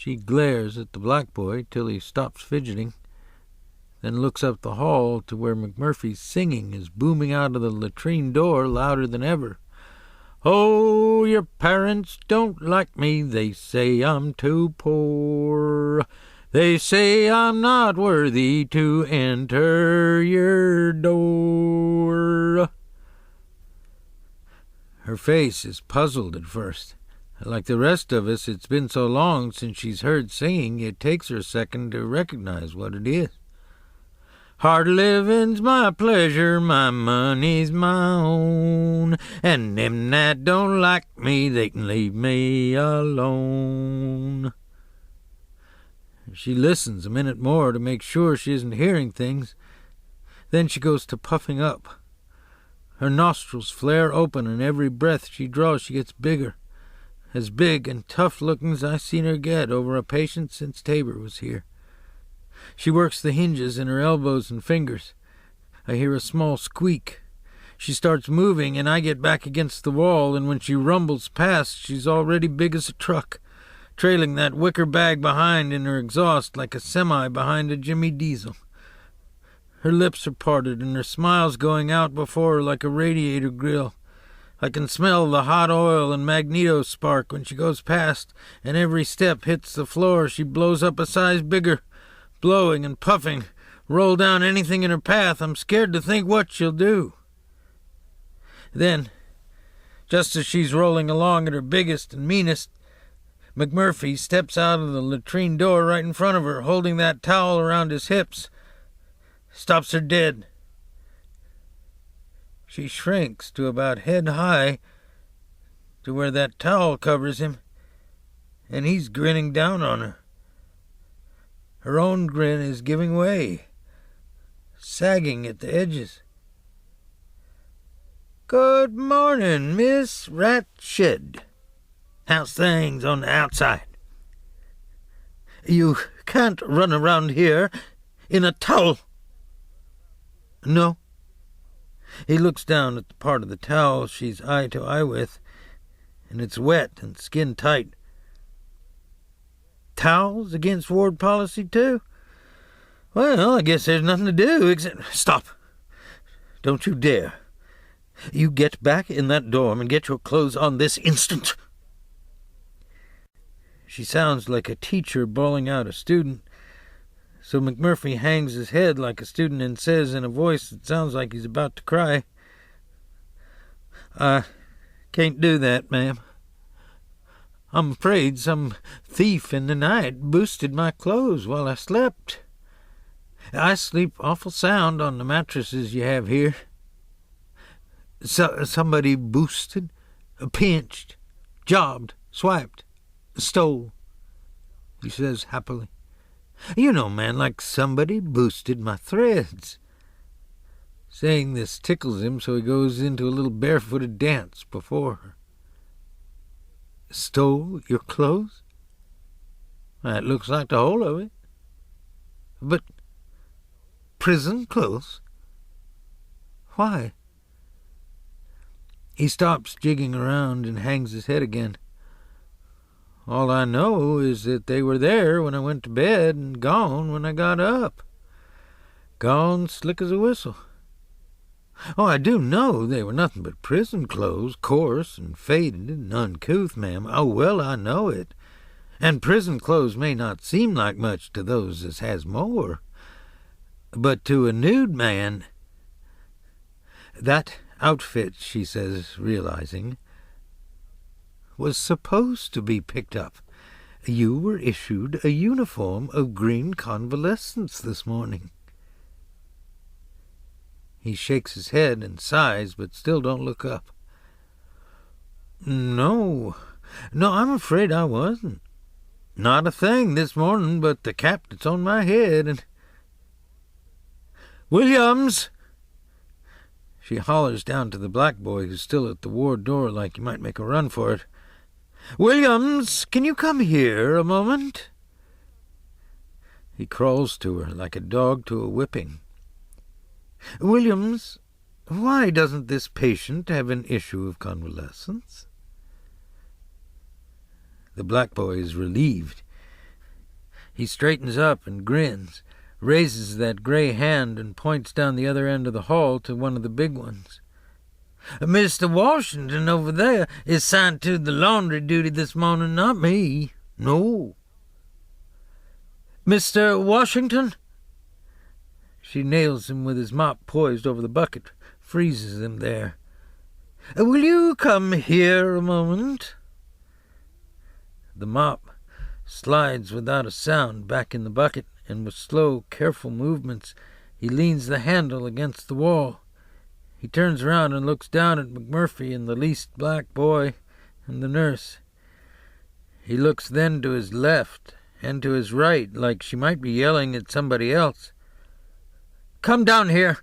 She glares at the black boy till he stops fidgeting, then looks up the hall to where McMurphy's singing is booming out of the latrine door louder than ever. "Oh, your parents don't like me, they say I'm too poor. They say I'm not worthy to enter your door." Her face is puzzled at first. Like the rest of us, it's been so long since she's heard singing, it takes her a second to recognize what it is. "Hard living's my pleasure, my money's my own, and them that don't like me, they can leave me alone." She listens a minute more to make sure she isn't hearing things. Then she goes to puffing up. Her nostrils flare open, and every breath she draws she gets bigger. As big and tough-looking as I've seen her get over a patient since Tabor was here. She works the hinges in her elbows and fingers. I hear a small squeak. She starts moving, and I get back against the wall, and when she rumbles past, she's already big as a truck, trailing that wicker bag behind in her exhaust like a semi behind a Jimmy Diesel. Her lips are parted, and her smile's going out before her like a radiator grill. I can smell the hot oil and magneto spark when she goes past, and every step hits the floor she blows up a size bigger, blowing and puffing, roll down anything in her path. I'm scared to think what she'll do. Then, just as she's rolling along at her biggest and meanest, McMurphy steps out of the latrine door right in front of her, holding that towel around his hips. Stops her dead. She shrinks to about head high, to where that towel covers him, and he's grinning down on her. Her own grin is giving way, sagging at the edges. "Good morning, Miss Ratched. How's things on the outside? You can't run around here in a towel." "No." He looks down at the part of the towel she's eye to eye with, and it's wet and skin tight. "Towels against ward policy, too? Well, I guess there's nothing to do except—" "Stop! Don't you dare! You get back in that dorm and get your clothes on this instant!" She sounds like a teacher bawling out a student, so McMurphy hangs his head like a student and says in a voice that sounds like he's about to cry, "I can't do that, ma'am. I'm afraid some thief in the night boosted my clothes while I slept. I sleep awful sound on the mattresses you have here." Somebody boosted, pinched, jobbed, swiped, stole," he says happily. "You know, man, like somebody boosted my threads." Saying this tickles him, so he goes into a little barefooted dance before her. "Stole your clothes?" "That looks like the whole of it." "But prison clothes? Why?" He stops jigging around and hangs his head again. "All I know is that they were there when I went to bed and gone when I got up. Gone slick as a whistle. Oh, I do know they were nothing but prison clothes, coarse and faded and uncouth, ma'am. Oh, well, I know it. And prison clothes may not seem like much to those as has more. But to a nude man, that outfit," she says, realizing, "was supposed to be picked up. You were issued a uniform of green convalescence this morning." He shakes his head and sighs, but still don't look up. No, I'm afraid I wasn't. Not a thing this morning but the cap that's on my head, and—" "Williams!" She hollers down to the black boy who's still at the ward door like he might make a run for it. "Williams, can you come here a moment?" He crawls to her like a dog to a whipping. "Williams, why doesn't this patient have an issue of convalescence?" The black boy is relieved. He straightens up and grins, raises that gray hand and points down the other end of the hall to one of the big ones. "Mr. Washington over there is signed to the laundry duty this morning, not me. No." "Mr. Washington?" She nails him with his mop poised over the bucket, freezes him there. "Will you come here a moment?" The mop slides without a sound back in the bucket, and with slow, careful movements he leans the handle against the wall. He turns around and looks down at McMurphy and the least black boy and the nurse. He looks then to his left and to his right like she might be yelling at somebody else. "Come down here."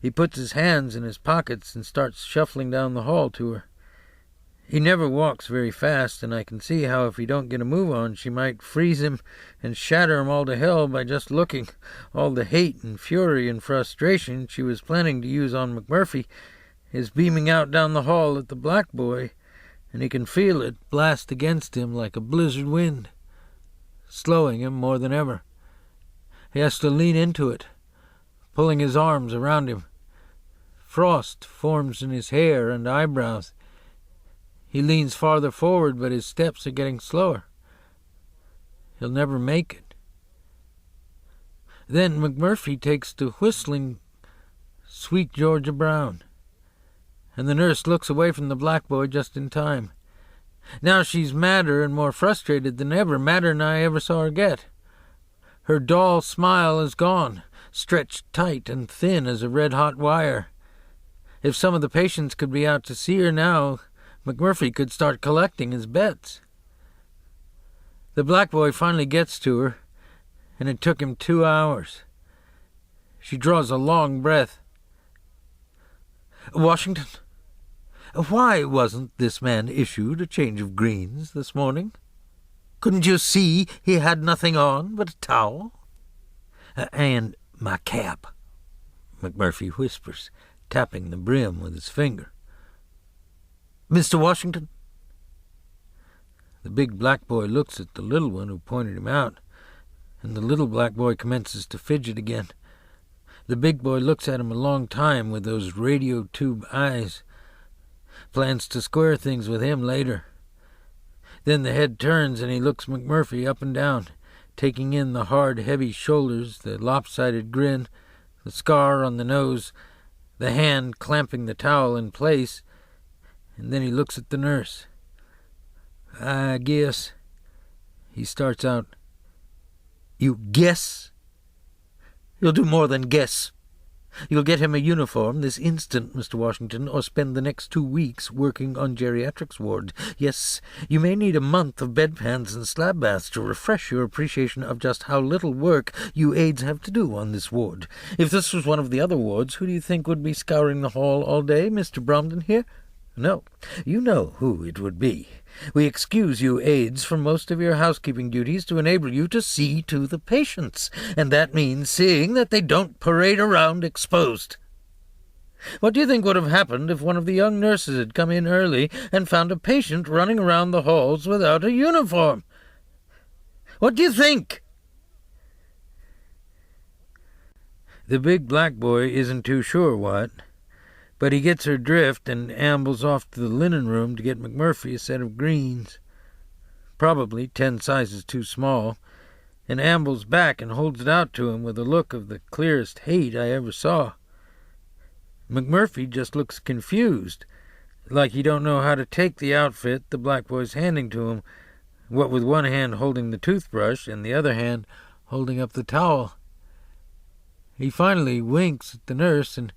He puts his hands in his pockets and starts shuffling down the hall to her. He never walks very fast, and I can see how if he don't get a move on she might freeze him and shatter him all to hell by just looking. All the hate and fury and frustration she was planning to use on McMurphy is beaming out down the hall at the black boy, and he can feel it blast against him like a blizzard wind, slowing him more than ever. He has to lean into it, pulling his arms around him. Frost forms in his hair and eyebrows. He leans farther forward, but his steps are getting slower. He'll never make it. Then McMurphy takes to whistling Sweet Georgia Brown, and the nurse looks away from the black boy just in time. Now she's madder and more frustrated than ever, madder than I ever saw her get. Her doll smile is gone, stretched tight and thin as a red-hot wire. If some of the patients could be out to see her now, McMurphy could start collecting his bets. The black boy finally gets to her, and it took him 2 hours. She draws a long breath. "Washington, why wasn't this man issued a change of greens this morning? Couldn't you see he had nothing on but a towel?" "And my cap," McMurphy whispers, tapping the brim with his finger. "Mr. Washington?" The big black boy looks at the little one who pointed him out, and the little black boy commences to fidget again. The big boy looks at him a long time with those radio tube eyes. Plans to square things with him later. Then the head turns and he looks McMurphy up and down, taking in the hard, heavy shoulders, the lopsided grin, the scar on the nose, the hand clamping the towel in place, and then he looks at the nurse. "I guess," he starts out. "You guess? You'll do more than guess. You'll get him a uniform this instant, Mr. Washington, or spend the next 2 weeks working on geriatrics ward. Yes, you may need a month of bedpans and slab baths to refresh your appreciation of just how little work you aides have to do on this ward. If this was one of the other wards, who do you think would be scouring the hall all day, Mr. Bromden here? No, you know who it would be. We excuse you aides from most of your housekeeping duties to enable you to see to the patients, and that means seeing that they don't parade around exposed. What do you think would have happened if one of the young nurses had come in early and found a patient running around the halls without a uniform? What do you think?" The big black boy isn't too sure what, but he gets her drift and ambles off to the linen room to get McMurphy a set of greens, probably 10 sizes too small, and ambles back and holds it out to him with a look of the clearest hate I ever saw. McMurphy just looks confused, like he don't know how to take the outfit the black boy's handing to him, what with one hand holding the toothbrush and the other hand holding up the towel. He finally winks at the nurse and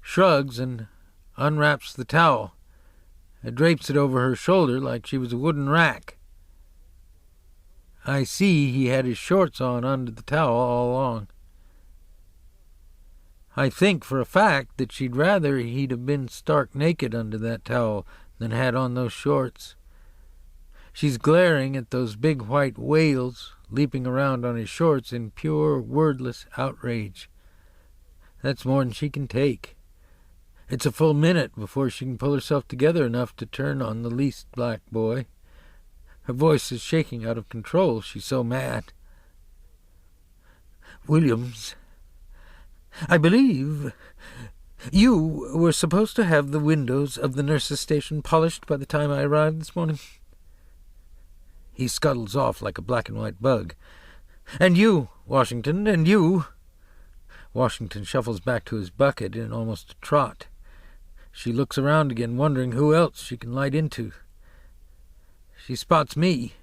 shrugs and unwraps the towel and drapes it over her shoulder like she was a wooden rack. I see he had his shorts on under the towel all along. I think for a fact that she'd rather he'd have been stark naked under that towel than had on those shorts. She's glaring at those big white whales leaping around on his shorts in pure, wordless outrage. That's more than she can take. It's a full minute before she can pull herself together enough to turn on the least black boy. Her voice is shaking out of control. She's so mad. Williams, I believe you were supposed to have the windows of the nurse's station polished by the time I arrived this morning. He scuttles off like a black and white bug. And you, Washington, and you. Washington shuffles back to his bucket in almost a trot. She looks around again, wondering who else she can light into. She spots me,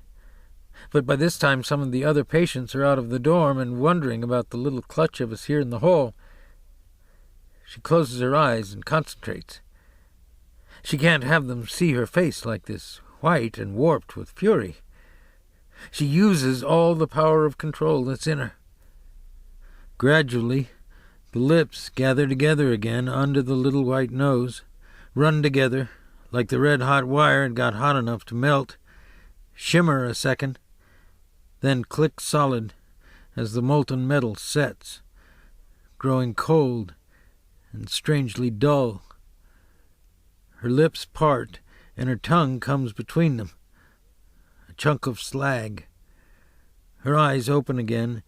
but by this time some of the other patients are out of the dorm and wondering about the little clutch of us here in the hall. She closes her eyes and concentrates. She can't have them see her face like this, white and warped with fury. She uses all the power of control that's in her. Gradually, the lips gather together again under the little white nose, run together, like the red-hot wire had got hot enough to melt, shimmer a second, then click solid as the molten metal sets, growing cold and strangely dull. Her lips part, and her tongue comes between them, a chunk of slag. Her eyes open again,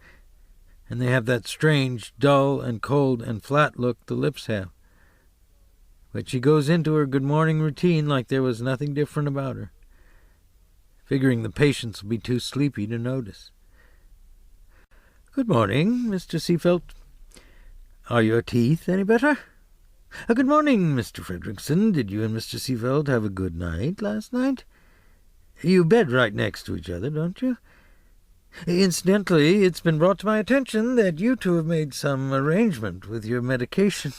and they have that strange, dull and cold and flat look the lips have. But she goes into her good morning routine like there was nothing different about her, figuring the patients will be too sleepy to notice. Good morning, Mr. Seafelt. Are your teeth any better? Good morning, Mr. Fredrickson. Did you and Mr. Seafelt have a good night last night? You bed right next to each other, don't you? Incidentally, it's been brought to my attention that you two have made some arrangement with your medication.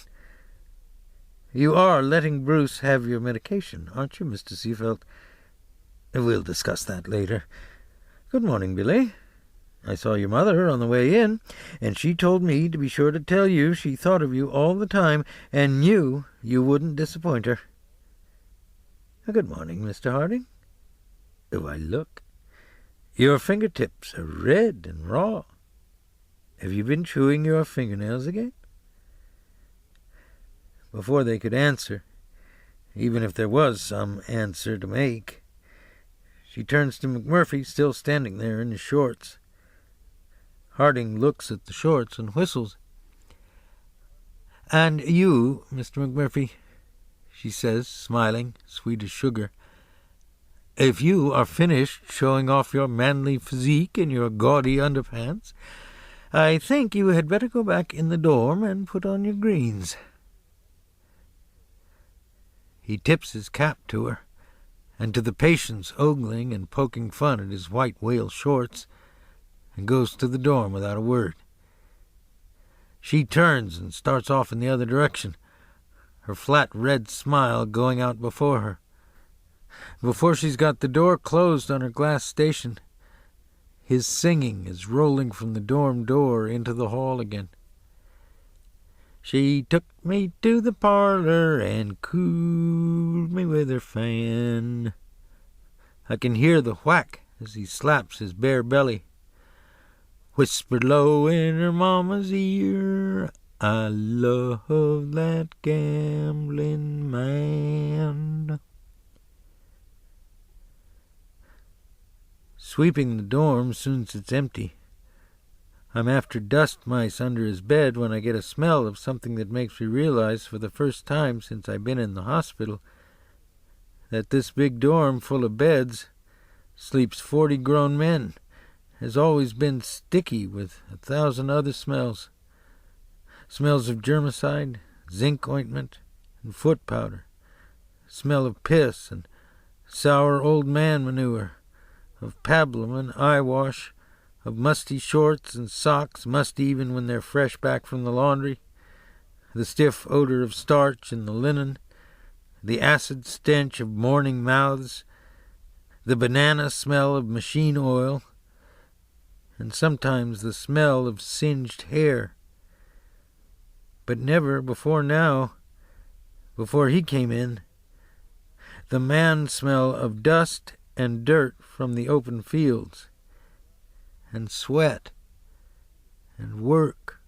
You are letting Bruce have your medication, aren't you, Mr. Seafelt? We'll discuss that later. Good morning, Billy. I saw your mother on the way in, and she told me to be sure to tell you she thought of you all the time and knew you wouldn't disappoint her. Good morning, Mr. Harding. Why, look. Your fingertips are red and raw. Have you been chewing your fingernails again? Before they could answer, even if there was some answer to make, she turns to McMurphy, still standing there in his shorts. Harding looks at the shorts and whistles. And you, Mr. McMurphy, she says, smiling, sweet as sugar, if you are finished showing off your manly physique in your gaudy underpants, I think you had better go back in the dorm and put on your greens. He tips his cap to her, and to the patients ogling and poking fun at his white whale shorts, and goes to the dorm without a word. She turns and starts off in the other direction, her flat red smile going out before her. Before she's got the door closed on her glass station, his singing is rolling from the dorm door into the hall again. She took me to the parlor and cooled me with her fan. I can hear the whack as he slaps his bare belly. Whispered low in her mama's ear, I love that gambling man. Sweeping the dorm soon's it's empty. I'm after dust mice under his bed when I get a smell of something that makes me realize for the first time since I've been in the hospital that this big dorm full of beds sleeps 40 grown men has always been sticky with 1,000 other smells. Smells of germicide, zinc ointment, and foot powder. Smell of piss and sour old man manure, of pablum and eyewash, of musty shorts and socks, musty even when they're fresh back from the laundry, the stiff odor of starch in the linen, the acid stench of morning mouths, the banana smell of machine oil, and sometimes the smell of singed hair. But never before now, before he came in, the man smell of dust and dirt from the open fields, and sweat, and work,